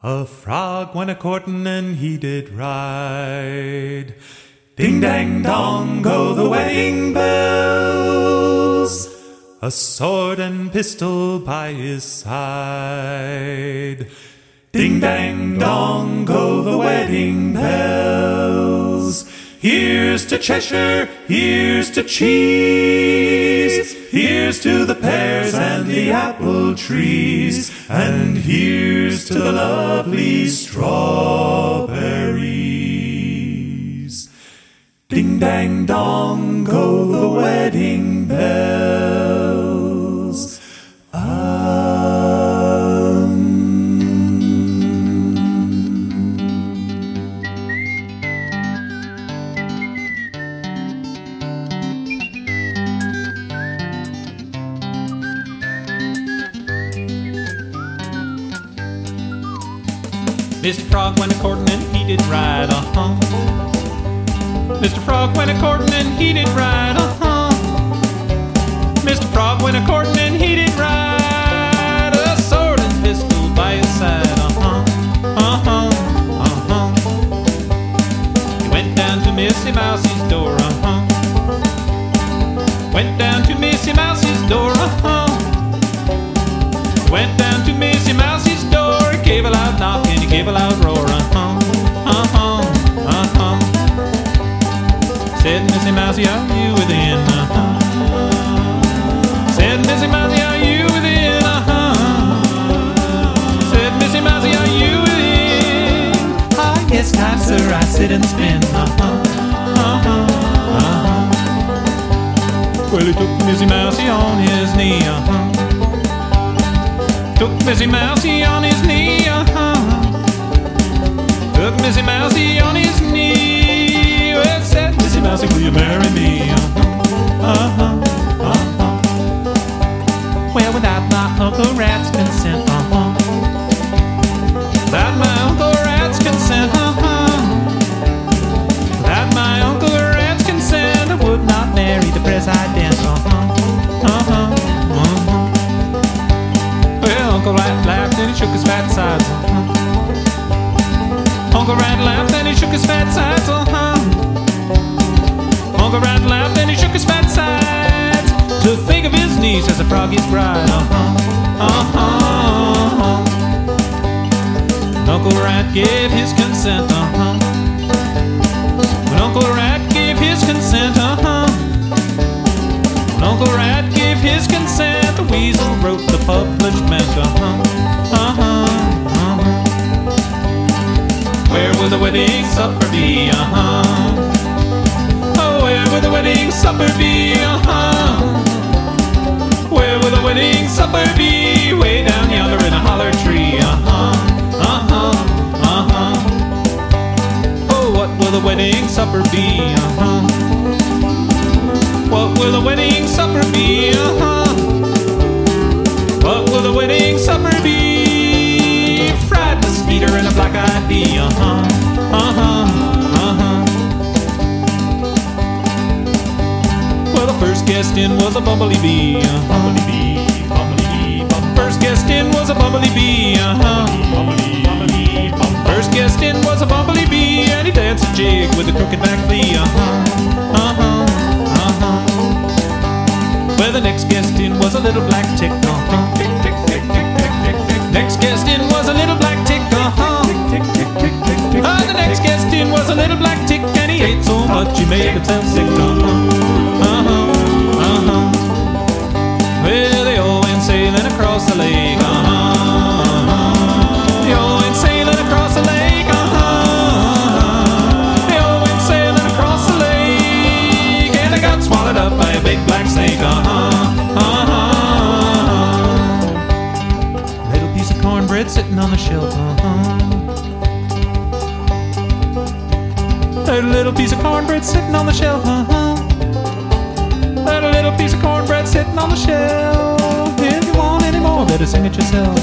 A frog went a-courtin' and he did ride. Ding dang dong go the wedding bells, a sword and pistol by his side. Ding dang dong go the wedding bells. Here's to Cheshire, here's to cheese, here's to the pears and the apple trees, and here's to the lovely strawberries. Ding dang dong go the wedding bells. Mr. Frog went a-courtin' and he did ride, Mr. Frog went a-courtin' and he did ride, Mr. Frog went a-courtin' and he did ride, a sword and pistol by his side, He went down to Missy Mousie's door, Went down to Missy Mousie's door, Went down to Missy Mousie's door, he gave a loud knock and he gave a loud roar, Said Missy Mousie, are you within, Said Missy Mousie, are you within, Said Missy Mousie, are you within? Ah, yes, kind sir, I sit and spin, Well, he took Missy Mousie on his knee, Took Missy Mousie on his knee, Took Missy Mousie on his knee. Well, said Missy Mousie, will you marry me? Well, without my Uncle Rat's consent, Without my Uncle Rat's consent, Without my Uncle Rat's consent, I would not marry the president, Well, Uncle Rat laughed and he shook his fat sides, Uncle Rat laughed and he shook his fat sides, Uncle Rat laughed and he shook his fat sides, to think of his niece as a froggy's bride, Uncle Rat gave his consent, When Uncle Rat gave his consent, When Uncle Rat gave his consent, the weasel wrote the publishment, Where will the wedding supper be, Oh, where will the wedding supper be, Where will the wedding supper be? Way down yonder in a holler tree, Oh, what will the wedding supper be, What will the wedding supper be, What will the wedding supper be? Fried mosquito and a black-eyed bee, Well, the first guest in was a bumblebee bee, Bumblebee, bumblebee, First guest in was a bumblebee bee, Bumblebee, bumblebee, First guest in was a bumblebee bee, and he danced a jig with a crooked back flea, Well, the next guest in was a little black tick, tick, tick, tick, tick, tick, tick, tick, tick. Next guest in was a little black tick, tick, tick, tick, tick, tick, tick. The next guest in was a little black tick, and he ate so much he made himself sick, Well, they all went sailing across the lake, They all went sailing across the lake, They all went sailing across the lake, and they got swallowed up by a big black snake, Little piece of cornbread sitting on the shelf, A little piece of cornbread sitting on the shelf, That a little piece of cornbread sitting on the shelf. If you want any more, better sing it yourself.